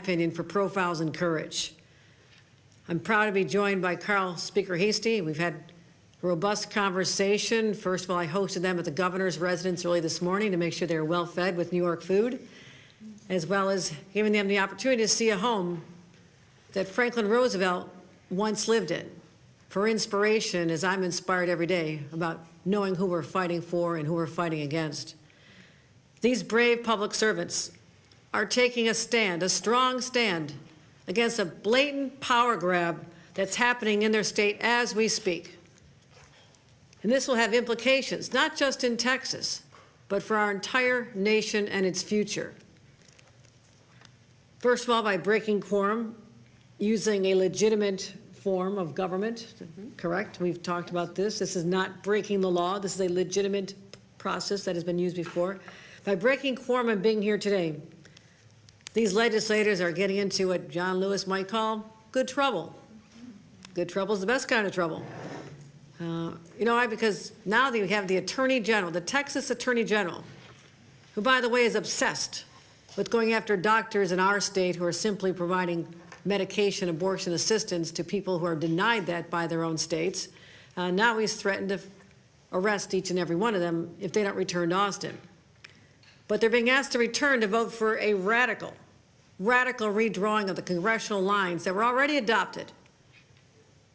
opinion, for profiles in courage. I'm proud to be joined by Carl Speaker Hasty. We've had a robust conversation. First of all, I hosted them at the governor's residence early this morning to make sure they were well fed with New York food, as well as giving them the opportunity to see a home that Franklin Roosevelt once lived in, for inspiration, as I'm inspired every day about knowing who we're fighting for and who we're fighting against. These brave public servants are taking a stand, a strong stand, against a blatant power grab that's happening in their state as we speak. And this will have implications, not just in Texas, but for our entire nation and its future. First of all, by breaking quorum, using a legitimate form of government, correct? We've talked about this. This is not breaking the law. This is a legitimate process that has been used before. By breaking quorum and being here today, these legislators are getting into what John Lewis might call good trouble. Good trouble is the best kind of trouble. You know why? Because now that you have the Attorney General, the Texas Attorney General, who, by the way, is obsessed with going after doctors in our state who are simply providing medication abortion assistance to people who are denied that by their own states. Now he's threatened to arrest each and every one of them if they don't return to Austin. But they're being asked to return to vote for a radical redrawing of the congressional lines that were already adopted.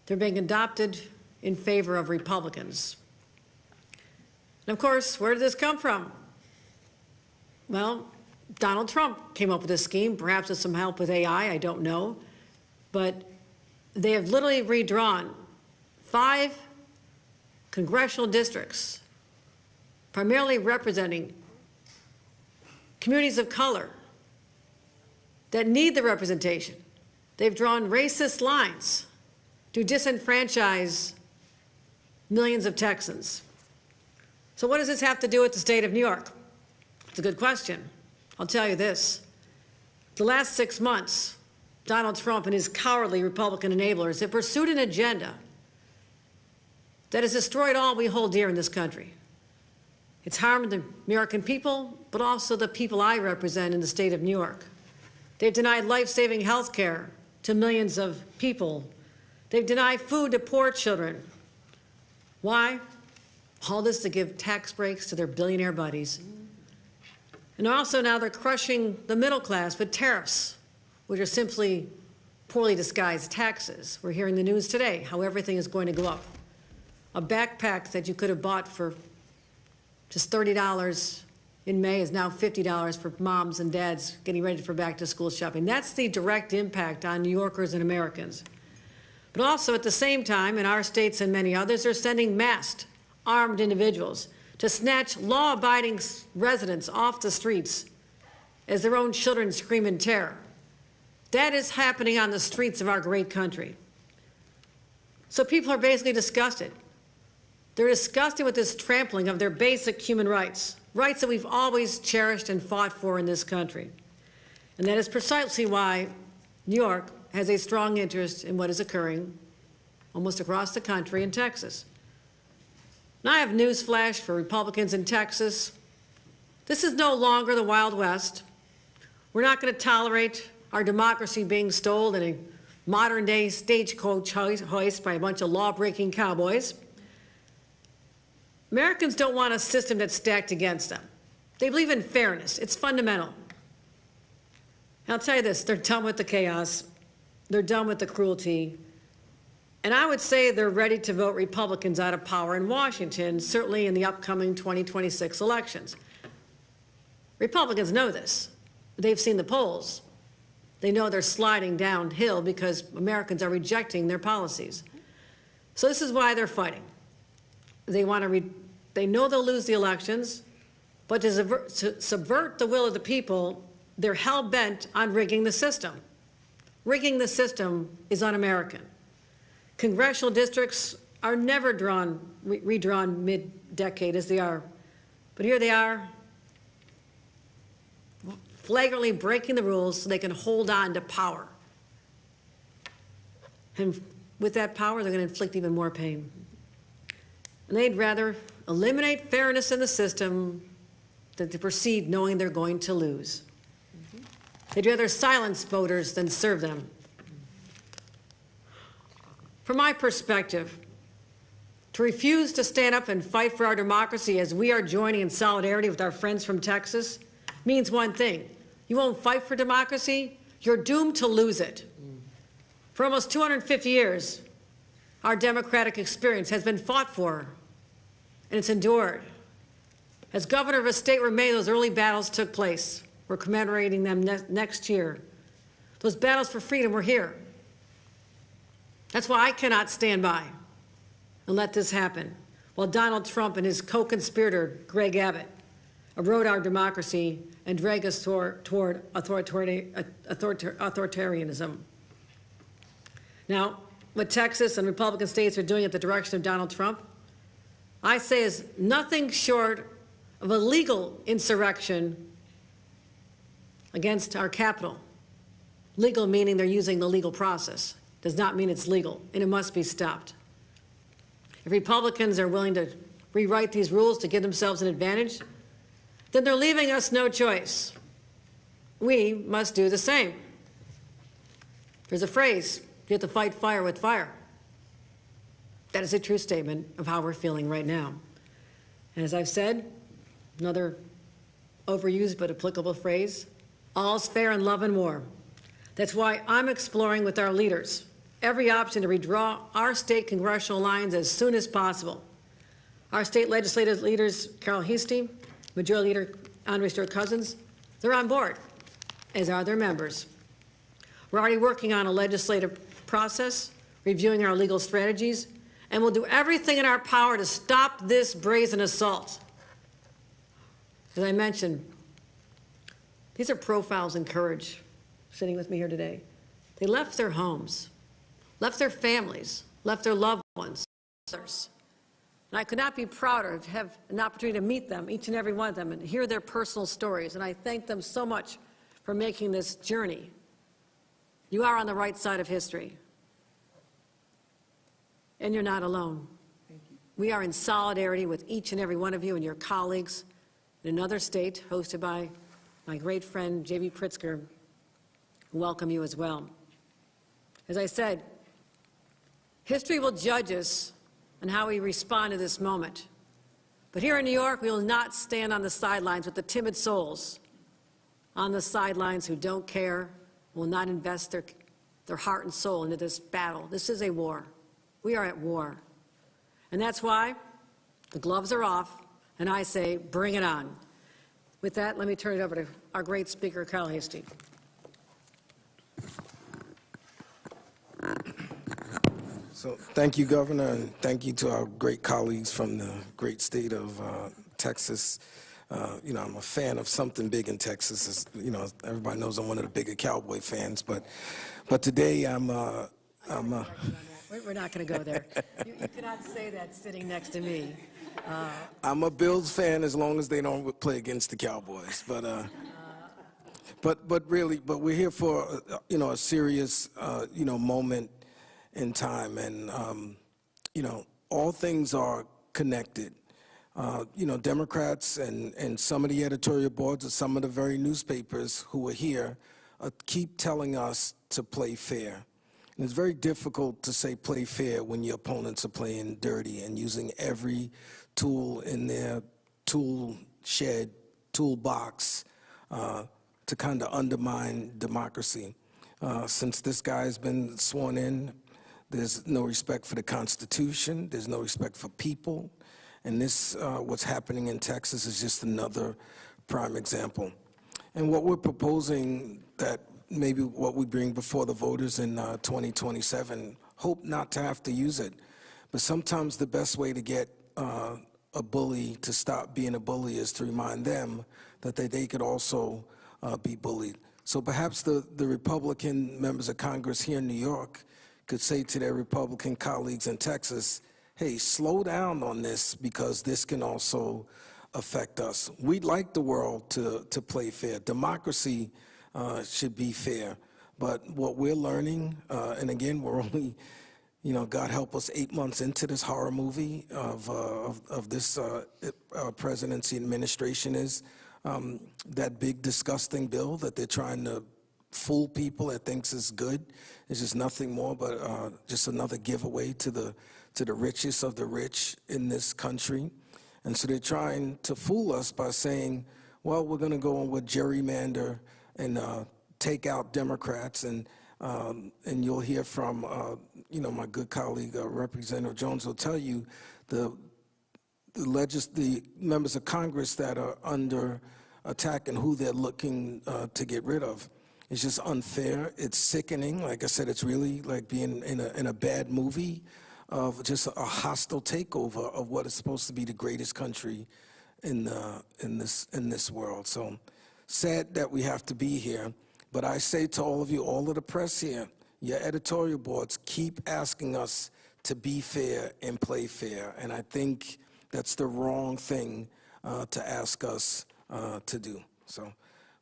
They're being adopted in favor of Republicans. And of course, where did this come from? Well, Donald Trump came up with this scheme, perhaps with some help with AI, I don't know. But they have literally redrawn 5 congressional districts, primarily representing communities of color that need the representation. They've drawn racist lines to disenfranchise millions of Texans. So what does this have to do with the state of New York? It's a good question. I'll tell you this. The last 6 months, Donald Trump and his cowardly Republican enablers have pursued an agenda that has destroyed all we hold dear in this country. It's harmed the American people, but also the people I represent in the state of New York. They've denied life-saving health care to millions of people. They've denied food to poor children. Why? All this to give tax breaks to their billionaire buddies. And also now they're crushing the middle class with tariffs, which are simply poorly disguised taxes. We're hearing the news today how everything is going to go up. A backpack that you could have bought for just $30 in May is now $50 for moms and dads getting ready for back-to-school shopping. That's the direct impact on New Yorkers and Americans. But also at the same time, in our states and many others, they're sending masked, armed individuals to snatch law-abiding residents off the streets as their own children scream in terror. That is happening on the streets of our great country. So people are basically disgusted. They're disgusted with this trampling of their basic human rights, rights that we've always cherished and fought for in this country. And that is precisely why New York has a strong interest in what is occurring almost across the country in Texas. Now I have news flash for Republicans in Texas. This is no longer the Wild West. We're not going to tolerate our democracy being stolen in a modern-day stagecoach hoist by a bunch of law-breaking cowboys. Americans don't want a system that's stacked against them. They believe in fairness. It's fundamental. And I'll tell you this, they're done with the chaos. They're done with the cruelty. And I would say they're ready to vote Republicans out of power in Washington, certainly in the upcoming 2026 elections. Republicans know this. They've seen the polls. They know they're sliding downhill because Americans are rejecting their policies. So this is why they're fighting. They know they'll lose the elections, but to subvert the will of the people, they're hell-bent on rigging the system. Rigging the system is un-American. Congressional districts are never redrawn mid-decade as they are. But here they are, flagrantly breaking the rules so they can hold on to power. And with that power, they're going to inflict even more pain. And they'd rather eliminate fairness in the system than to proceed knowing they're going to lose. They'd rather silence voters than serve them. From my perspective, to refuse to stand up and fight for our democracy as we are joining in solidarity with our friends from Texas means one thing. You won't fight for democracy, you're doomed to lose it. For almost 250 years, our democratic experience has been fought for, and it's endured. As governor of a state where many of those early battles took place, we're commemorating them next year. Those battles for freedom were here. That's why I cannot stand by and let this happen, while Donald Trump and his co-conspirator, Greg Abbott, erode our democracy and drag us toward authoritarianism. Now, what Texas and Republican states are doing at the direction of Donald Trump, I say is nothing short of a legal insurrection against our capital. Legal meaning they're using the legal process. Does not mean it's legal, and it must be stopped. If Republicans are willing to rewrite these rules to give themselves an advantage, then they're leaving us no choice. We must do the same. There's a phrase, you have to fight fire with fire. That is a true statement of how we're feeling right now. And as I've said, another overused but applicable phrase, all's fair in love and war. That's why I'm exploring with our leaders every option to redraw our state congressional lines as soon as possible. Our state legislative leaders, Carol Heastie, Majority Leader Andre Stewart-Cousins, they're on board, as are their members. We're already working on a legislative process, reviewing our legal strategies, and we'll do everything in our power to stop this brazen assault. As I mentioned, these are profiles in courage sitting with me here today. They left their homes, left their families, left their loved ones, others. And I could not be prouder to have an opportunity to meet them, each and every one of them, and hear their personal stories. And I thank them so much for making this journey. You are on the right side of history. And you're not alone. Thank you. We are in solidarity with each and every one of you and your colleagues in another state, hosted by my great friend, J.B. Pritzker, who welcome you as well. As I said, history will judge us on how we respond to this moment. But here in New York, we will not stand on the sidelines with the timid souls on the sidelines who don't care, will not invest their heart and soul into this battle. This is a war. We are at war. And that's why the gloves are off, and I say, bring it on. With that, let me turn it over to our great speaker, Carol Heastie. So thank you, Governor, and thank you to our great colleagues from the great state of Texas. I'm a fan of something big in Texas. As, everybody knows I'm one of the bigger Cowboy fans, but today I'm We're not going to go there. You cannot say that sitting next to me. I'm a Bills fan as long as they don't play against the Cowboys. But we're here for a serious moment in time, and all things are connected. Democrats and some of the editorial boards of some of the very newspapers who are here keep telling us to play fair. And it's very difficult to say play fair when your opponents are playing dirty and using every tool in their tool shed, toolbox to kind of undermine democracy. Since this guy has been sworn in, there's no respect for the Constitution, there's no respect for people, and this, what's happening in Texas is just another prime example. And what we're proposing, that maybe what we bring before the voters in 2027, hope not to have to use it, but sometimes the best way to get a bully to stop being a bully is to remind them that they could also be bullied. So perhaps the Republican members of Congress here in New York could say to their Republican colleagues in Texas, hey, slow down on this because this can also affect us. We'd like the world to play fair. Democracy should be fair. But what we're learning, and again, we're only, God help us, 8 months into this horror movie of this presidency administration, is that big disgusting bill that they're trying to fool people that thinks it's good. It's just nothing more but just another giveaway to the richest of the rich in this country. And so they're trying to fool us by saying, well, we're going to go on with gerrymander and take out Democrats. And you'll hear from, my good colleague, Representative Jones will tell you the members of Congress that are under attack and who they're looking to get rid of. It's just unfair. It's sickening. Like I said, it's really like being in a bad movie of just a hostile takeover of what is supposed to be the greatest country in this world. So sad that we have to be here. But I say to all of you, all of the press here, your editorial boards, keep asking us to be fair and play fair. And I think that's the wrong thing to ask us to do. So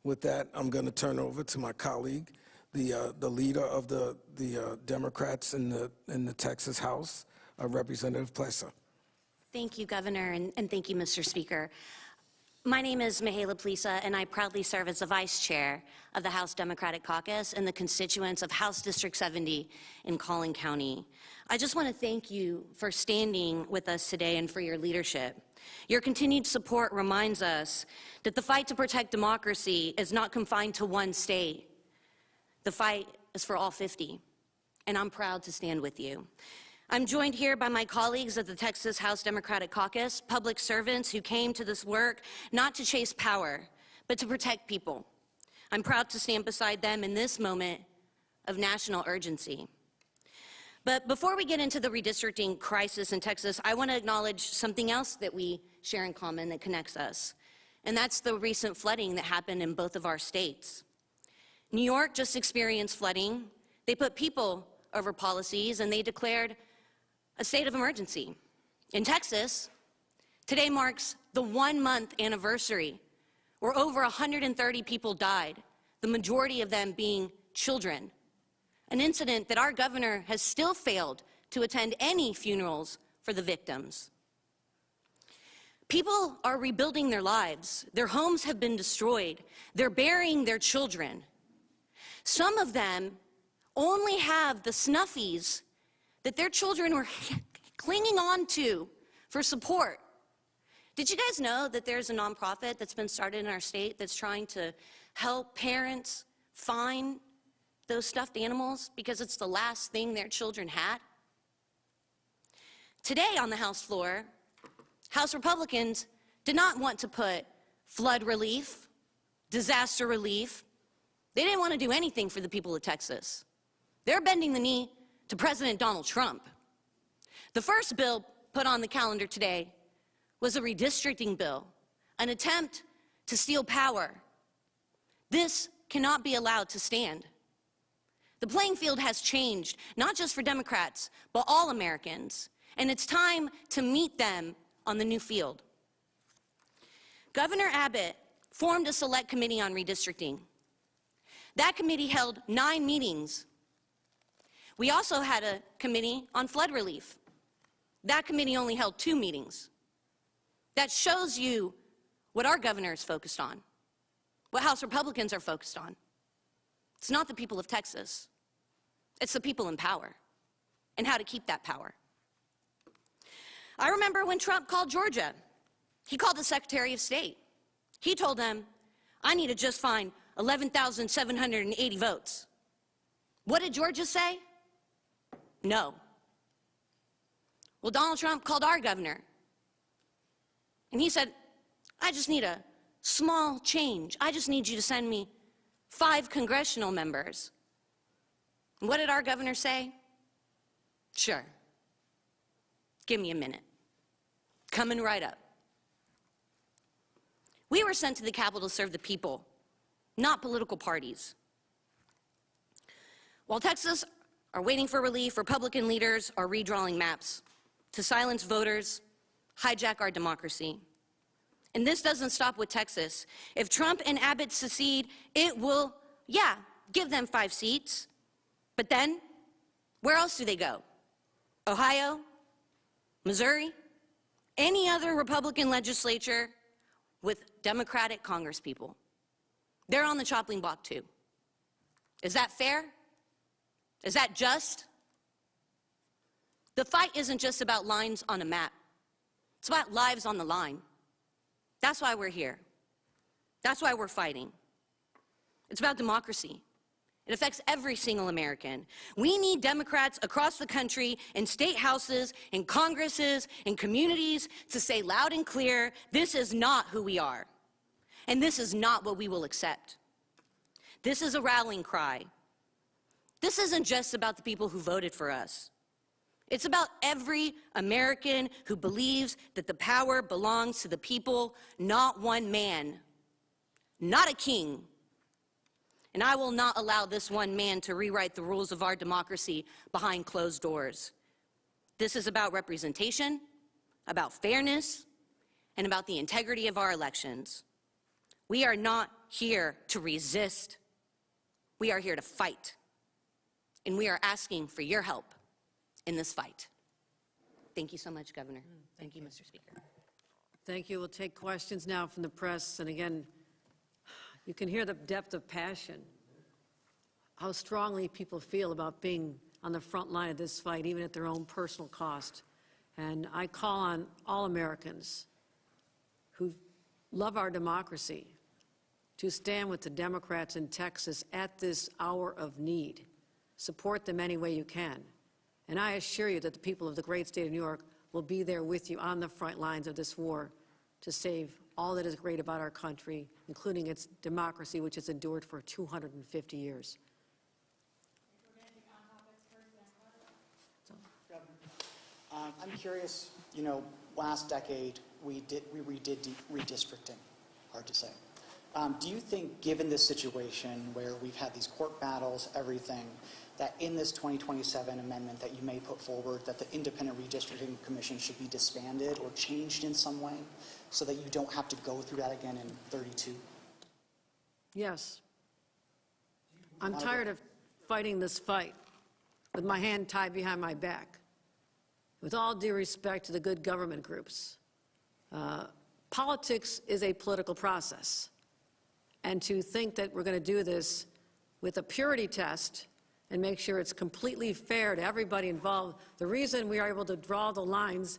with that, I'm going to turn over to my colleague, the leader of the Democrats in the Texas House, Representative Plessa. Thank you, Governor, and thank you, Mr. Speaker. My name is Mihaela Plessa, and I proudly serve as the Vice Chair of the House Democratic Caucus and the constituents of House District 70 in Collin County. I just want to thank you for standing with us today and for your leadership. Your continued support reminds us that the fight to protect democracy is not confined to one state. The fight is for all 50, and I'm proud to stand with you. I'm joined here by my colleagues of the Texas House Democratic Caucus, public servants who came to this work not to chase power, but to protect people. I'm proud to stand beside them in this moment of national urgency. But before we get into the redistricting crisis in Texas, I want to acknowledge something else that we share in common that connects us, and that's the recent flooding that happened in both of our states. New York just experienced flooding. They put people over policies, and they declared a state of emergency. In Texas, today marks the 1-month anniversary where over 130 people died, the majority of them being children. An incident that our governor has still failed to attend any funerals for the victims. People are rebuilding their lives. Their homes have been destroyed. They're burying their children. Some of them only have the snuffies that their children were clinging on to for support. Did you guys know that there's a nonprofit that's been started in our state that's trying to help parents find those stuffed animals because it's the last thing their children had? Today on the House floor, House Republicans did not want to put flood relief, disaster relief. They didn't want to do anything for the people of Texas. They're bending the knee to President Donald Trump. The first bill put on the calendar today was a redistricting bill, an attempt to steal power. This cannot be allowed to stand. The playing field has changed, not just for Democrats, but all Americans, and it's time to meet them on the new field. Governor Abbott formed a select committee on redistricting. That committee held 9 meetings. We also had a committee on flood relief. That committee only held 2 meetings. That shows you what our governor is focused on, what House Republicans are focused on. It's not the people of Texas. It's the people in power and how to keep that power. I remember when Trump called Georgia. He called the Secretary of State. He told them, I need to just find 11,780 votes. What did Georgia say? No. Well, Donald Trump called our governor, and he said, I just need a small change. I just need you to send me 5 congressional members. And what did our governor say? Sure. Give me a minute. Coming right up. We were sent to the Capitol to serve the people, not political parties. While Texas are waiting for relief, Republican leaders are redrawing maps to silence voters, hijack our democracy. And this doesn't stop with Texas. If Trump and Abbott secede, it will, give them 5 seats. But then, where else do they go? Ohio? Missouri? Any other Republican legislature with Democratic congresspeople? They're on the chopping block too. Is that fair? Is that just? The fight isn't just about lines on a map. It's about lives on the line. That's why we're here. That's why we're fighting. It's about democracy. It affects every single American. We need Democrats across the country, in state houses, in Congresses, in communities, to say loud and clear, this is not who we are. And this is not what we will accept. This is a rallying cry. This isn't just about the people who voted for us. It's about every American who believes that the power belongs to the people, not one man, not a king. And I will not allow this one man to rewrite the rules of our democracy behind closed doors. This is about representation, about fairness, and about the integrity of our elections. We are not here to resist. We are here to fight. And we are asking for your help in this fight. Thank you so much, Governor. Thank you, Mr. Speaker. Thank you. We'll take questions now from the press. And again, you can hear the depth of passion, how strongly people feel about being on the front line of this fight, even at their own personal cost. And I call on all Americans who love our democracy to stand with the Democrats in Texas at this hour of need. Support them any way you can. And I assure you that the people of the great state of New York will be there with you on the front lines of this war to save all that is great about our country, including its democracy, which has endured for 250 years. I'm curious, last decade we redid redistricting, hard to say. Do you think, given this situation where we've had these court battles, everything, that in this 2027 amendment that you may put forward, that the Independent Redistricting Commission should be disbanded or changed in some way so that you don't have to go through that again in 32? Yes. I'm tired of fighting this fight with my hand tied behind my back. With all due respect to the good government groups, politics is a political process. And to think that we're going to do this with a purity test and make sure it's completely fair to everybody involved, the reason we are able to draw the lines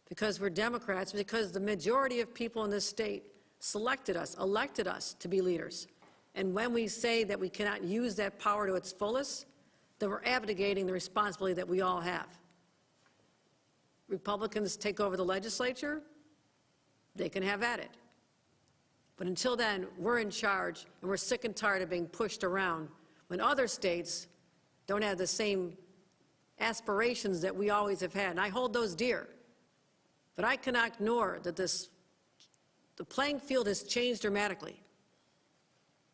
because we're Democrats, because the majority of people in this state selected us, elected us to be leaders. And when we say that we cannot use that power to its fullest, then we're abdicating the responsibility that we all have. Republicans take over the legislature, they can have at it. But until then, we're in charge, and we're sick and tired of being pushed around when other states don't have the same aspirations that we always have had. And I hold those dear. But I cannot ignore that the playing field has changed dramatically.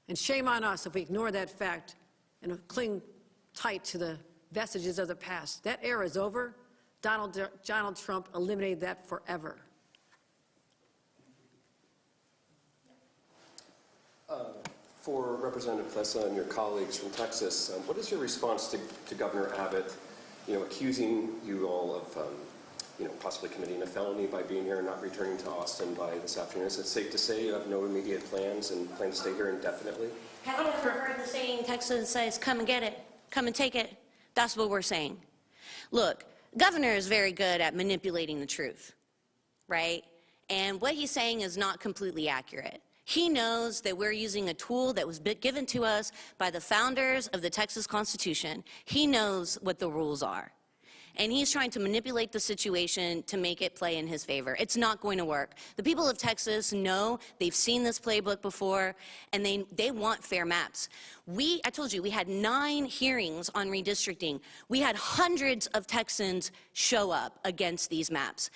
And shame on us if we ignore that fact and cling tight to the vestiges of the past. That era is over. Donald Trump eliminated that forever. For Representative Plessa and your colleagues from Texas, what is your response to Governor Abbott, accusing you all of, possibly committing a felony by being here and not returning to Austin by this afternoon? Is it safe to say you have no immediate plans and plan to stay here indefinitely? Have you ever heard the saying, Texas says, come and get it, come and take it? That's what we're saying. Look, Governor is very good at manipulating the truth, right? And what he's saying is not completely accurate. He knows that we're using a tool that was given to us by the founders of the Texas Constitution. He knows what the rules are. And he's trying to manipulate the situation to make it play in his favor. It's not going to work. The people of Texas know, they've seen this playbook before, and they want fair maps. I told you, we had 9 hearings on redistricting. We had hundreds of Texans show up against these maps.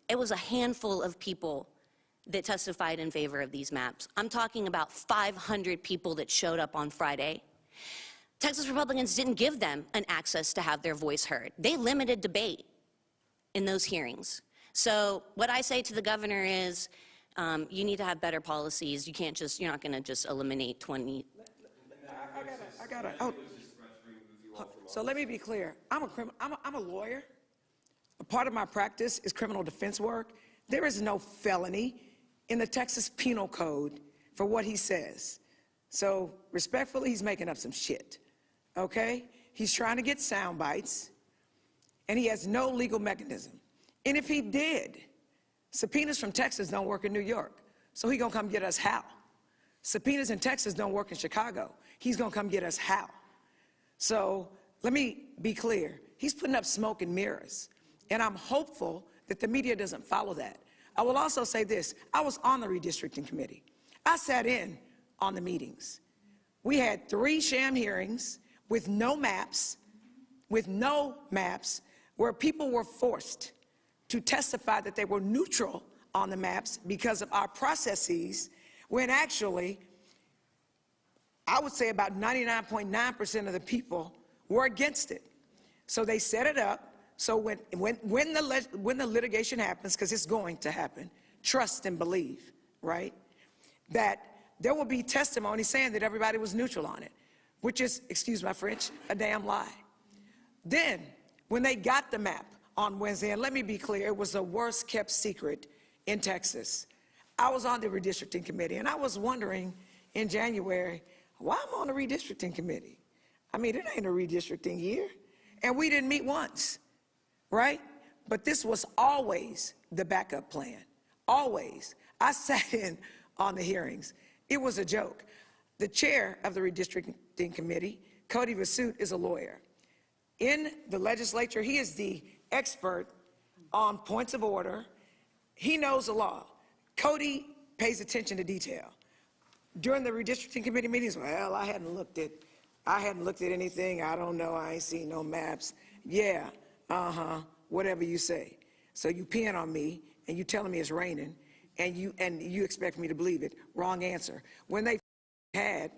It was a handful of people that testified in favor of these maps. I'm talking about 500 people that showed up on Friday. Texas Republicans didn't give them an access to have their voice heard. They limited debate in those hearings. So what I say to the governor is, you need to have better policies. You're not gonna just eliminate 20. I got it. So let me be clear. I'm a lawyer. A part of my practice is criminal defense work. There is no felony in the Texas Penal Code for what he says. So respectfully, he's making up some shit, okay? He's trying to get sound bites, and he has no legal mechanism. And if he did, subpoenas from Texas don't work in New York, so he gonna come get us how? Subpoenas in Texas don't work in Chicago. He's gonna come get us how? So let me be clear. He's putting up smoke and mirrors, and I'm hopeful that the media doesn't follow that. I will also say this. I was on the redistricting committee. I sat in on the meetings. We had 3 sham hearings with no maps, where people were forced to testify that they were neutral on the maps because of our processes, when actually, I would say about 99.9% of the people were against it. So they set it up, so when the litigation happens, because it's going to happen, trust and believe, right? That there will be testimony saying that everybody was neutral on it, which is, excuse my French, a damn lie. Then, when they got the map on Wednesday, and let me be clear, it was the worst kept secret in Texas. I was on the redistricting committee, and I was wondering in January, why am I on the redistricting committee? I mean, it ain't a redistricting year. And we didn't meet once, right? But this was always the backup plan, always. I sat in on the hearings. It was a joke. The chair of the redistricting committee, Cody Vasut, is a lawyer. In the legislature, he is the expert on points of order. He knows the law. Cody pays attention to detail. During the redistricting committee meetings, well, I hadn't looked at anything. I don't know. I ain't seen no maps. Yeah, whatever you say. So you peeing on me and you telling me it's raining and you expect me to believe it. Wrong answer. When they had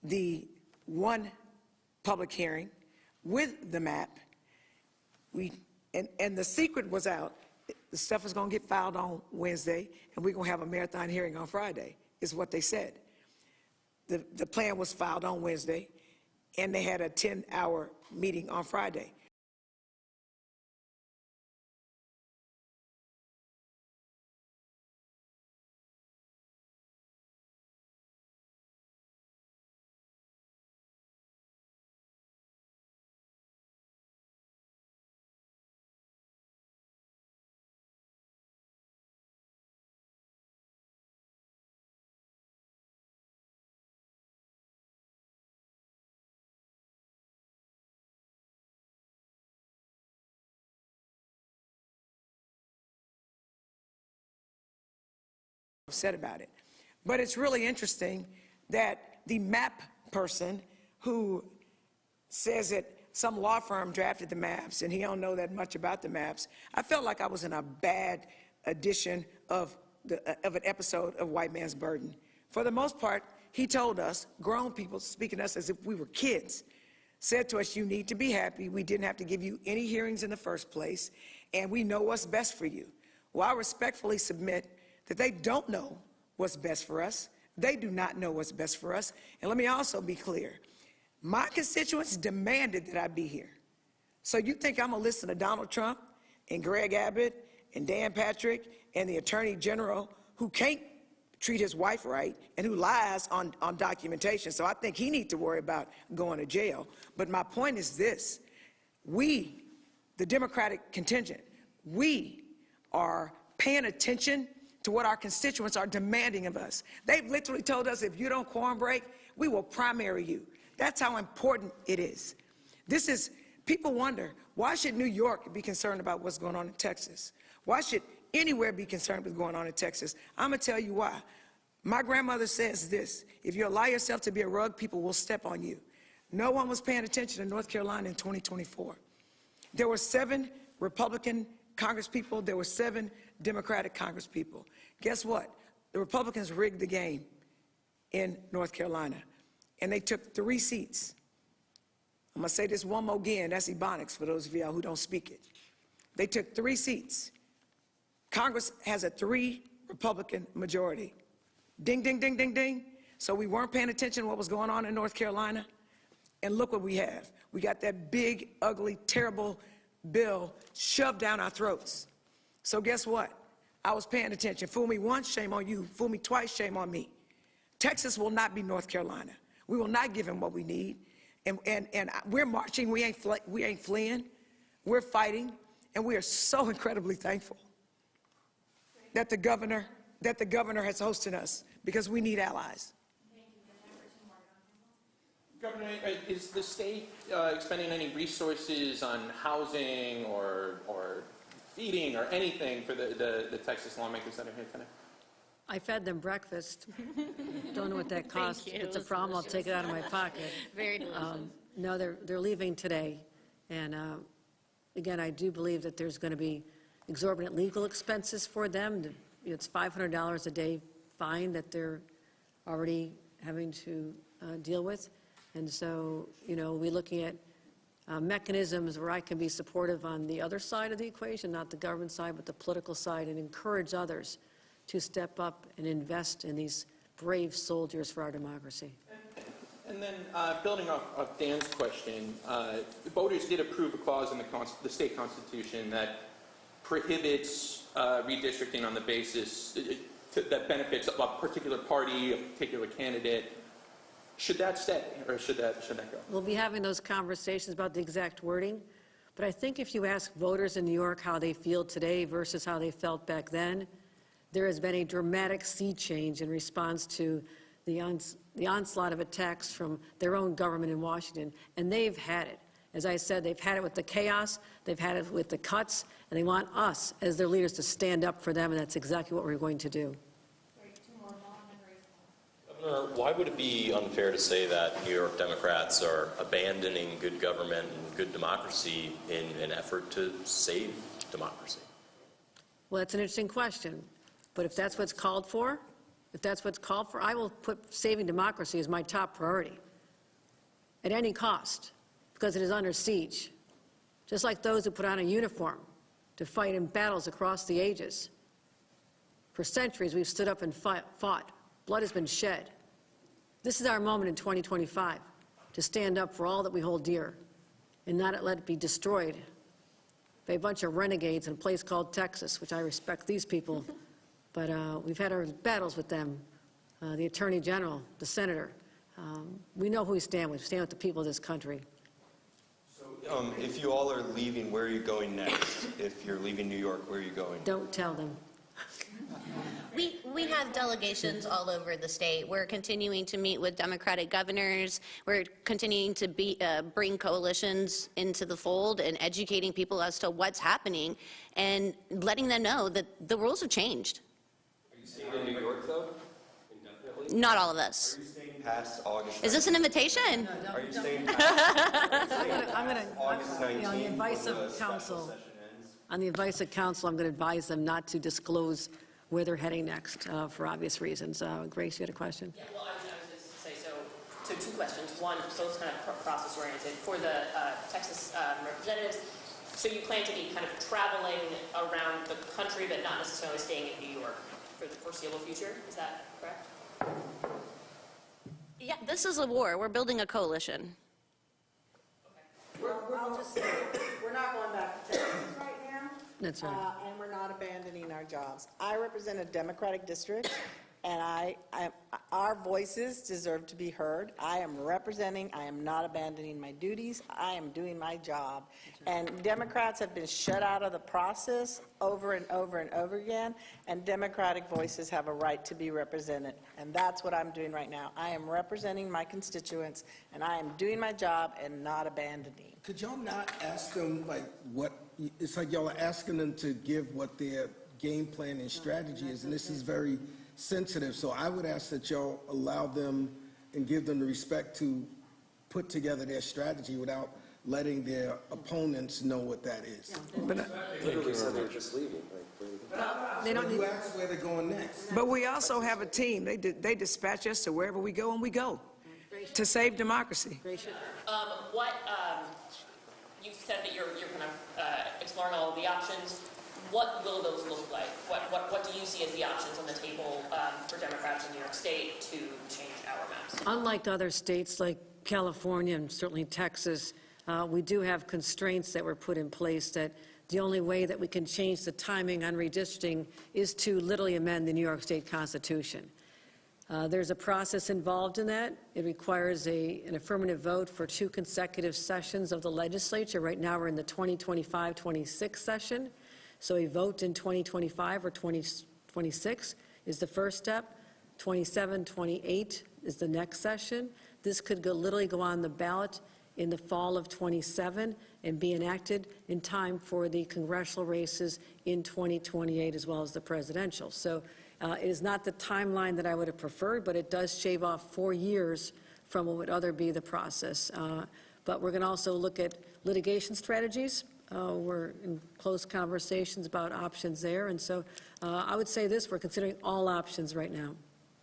the one public hearing with the map, and the secret was out. The stuff is going to get filed on Wednesday, and we're going to have a marathon hearing on Friday, is what they said. The plan was filed on Wednesday, and they had a 10-hour meeting on Friday. Upset about it. But it's really interesting that the map person who says that some law firm drafted the maps and he don't know that much about the maps, I felt like I was in a bad edition of an episode of White Man's Burden. For the most part, he told us, grown people speaking to us as if we were kids, said to us, you need to be happy. We didn't have to give you any hearings in the first place, and we know what's best for you. Well, I respectfully submit that they don't know what's best for us. They do not know what's best for us. And let me also be clear. My constituents demanded that I be here. So you think I'm gonna listen to Donald Trump and Greg Abbott and Dan Patrick and the Attorney General who can't treat his wife right and who lies on documentation? So I think he needs to worry about going to jail. But my point is this. We, the Democratic contingent, we are paying attention to what our constituents are demanding of us. They've literally told us, if you don't quorum break, we will primary you. That's how important it is. People wonder, why should New York be concerned about what's going on in Texas? Why should anywhere be concerned with what's going on in Texas? I'm gonna tell you why. My grandmother says this, if you allow yourself to be a rug, people will step on you. No one was paying attention to North Carolina in 2024. There were 7 Republican Congresspeople, there were 7 Democratic Congresspeople. Guess what? The Republicans rigged the game in North Carolina, and they took 3 seats. I'm gonna say this one more again, that's Ebonics for those of y'all who don't speak it. They took 3 seats. Congress has a 3 Republican majority. Ding, ding, ding, ding, ding. So we weren't paying attention to what was going on in North Carolina, and look what we have. We got that big, ugly, terrible bill shoved down our throats. So guess what? I was paying attention. Fool me once, shame on you. Fool me twice, shame on me. Texas will not be North Carolina. We will not give him what we need. And we're marching, we ain't fleeing, we're fighting, and we are so incredibly thankful that the governor has hosted us, because we need allies. Governor, is the state expending any resources on housing or feeding or anything for the Texas lawmakers that are here today? I fed them breakfast. Don't know what that costs. you. If it's a problem, I'll take it out of my pocket. Very delicious. No, they're leaving today. And again, I do believe that there's going to be exorbitant legal expenses for them. It's $500 a day fine that they're already having to deal with. And so, we're looking at mechanisms where I can be supportive on the other side of the equation, not the government side, but the political side, and encourage others to step up and invest in these brave soldiers for our democracy. And then, building off Dan's question, voters did approve a clause in the state constitution that prohibits redistricting on the basis that benefits a particular party, a particular candidate. Should that stay, or should that go? We'll be having those conversations about the exact wording, but I think if you ask voters in New York how they feel today versus how they felt back then, there has been a dramatic sea change in response to the onslaught of attacks from their own government in Washington, and they've had it. As I said, they've had it with the chaos, they've had it with the cuts, and they want us, as their leaders, to stand up for them, and that's exactly what we're going to do. Governor, why would it be unfair to say that New York Democrats are abandoning good government and good democracy in an effort to save democracy? Well, that's an interesting question. But if that's what's called for, I will put saving democracy as my top priority at any cost, because it is under siege. Just like those who put on a uniform to fight in battles across the ages. For centuries, we've stood up and fought. Blood has been shed. This is our moment in 2025 to stand up for all that we hold dear and not let it be destroyed by a bunch of renegades in a place called Texas, which I respect these people, but we've had our battles with them, the Attorney General, the Senator. We know who we stand with. We stand with the people of this country. So, if you all are leaving, where are you going next? If you're leaving New York, where are you going? Don't tell them. We have delegations all over the state. We're continuing to meet with Democratic governors. We're continuing to bring coalitions into the fold and educating people as to what's happening and letting them know that the rules have changed. Are you staying in New York, though, indefinitely? Not all of us. Are you staying past August 9th? Is this an invitation? Are you staying past I'm going August 19th? on the advice before the of special counsel, session ends? on the advice of counsel, I'm going to advise them not to disclose where they're heading next for obvious reasons. Grace, you had a question? Yeah, well, I was just to say, so two questions. One, so it's kind of process-oriented. For the Texas representatives, so you plan to be kind of traveling around the country, but not necessarily staying in New York for the foreseeable future? Is that correct? Yeah, this is a war. We're building a coalition. I'll just say, we're not going back to Texas right now. That's right. And we're not abandoning our jobs. I represent a Democratic district, and our voices deserve to be heard. I am not abandoning my duties. I am doing my job. And Democrats have been shut out of the process over and over and over again, and Democratic voices have a right to be represented. And that's what I'm doing right now. I am representing my constituents, and I am doing my job and not abandoning. Could y'all not ask them, like, it's like y'all are asking them to give what their game plan and strategy is, and this is very sensitive, so I would ask that y'all allow them and give them the respect to put together their strategy without letting their opponents know what that is. Literally said they were just leaving. They don't You ask where they're going next. But we also have a team. They dispatch us to wherever we go, and we go to save democracy. You said that you're kind of exploring all of the options. What will those look like? What do you see as the options on the table for Democrats in New York State to change our maps? Unlike other states like California and certainly Texas, we do have constraints that were put in place that the only way that we can change the timing on redistricting is to literally amend the New York State Constitution. There's a process involved in that. It requires an affirmative vote for 2 consecutive sessions of the legislature. Right now, we're in the 2025-26 session. So a vote in 2025 or 2026 is the first step. 27, 28 is the next session. This could literally go on the ballot in the fall of 27 and be enacted in time for the congressional races in 2028 as well as the presidential. So it is not the timeline that I would have preferred, but it does shave off 4 years from what would other be the process. But we're going to also look at litigation strategies. We're in close conversations about options there. And so I would say this, we're considering all options right now.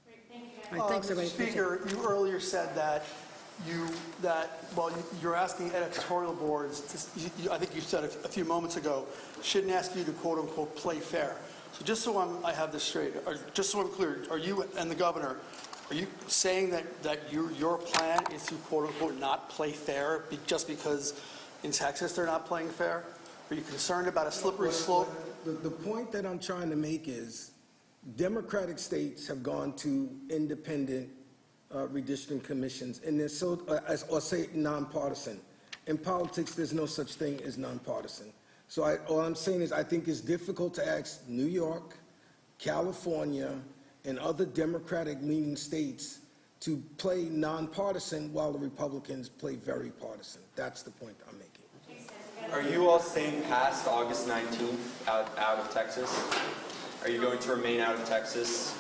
Great, thank you. All right, thanks, Mr. everybody. Speaker, you earlier said that you're asking editorial boards, I think you said a few moments ago, shouldn't ask you to quote-unquote play fair. So just so I have this straight, or just so I'm clear, are you and the governor, are you saying that your plan is to quote-unquote not play fair just because in Texas they're not playing fair? Are you concerned about a slippery slope? The point that I'm trying to make is Democratic states have gone to independent redistricting commissions, and they're so, or say nonpartisan. In politics, there's no such thing as nonpartisan. So all I'm saying is I think it's difficult to ask New York, California, and other Democratic-leaning states to play nonpartisan while the Republicans play very partisan. That's the point I'm making. Are you all staying past August 19th out of Texas? Are you going to remain out of Texas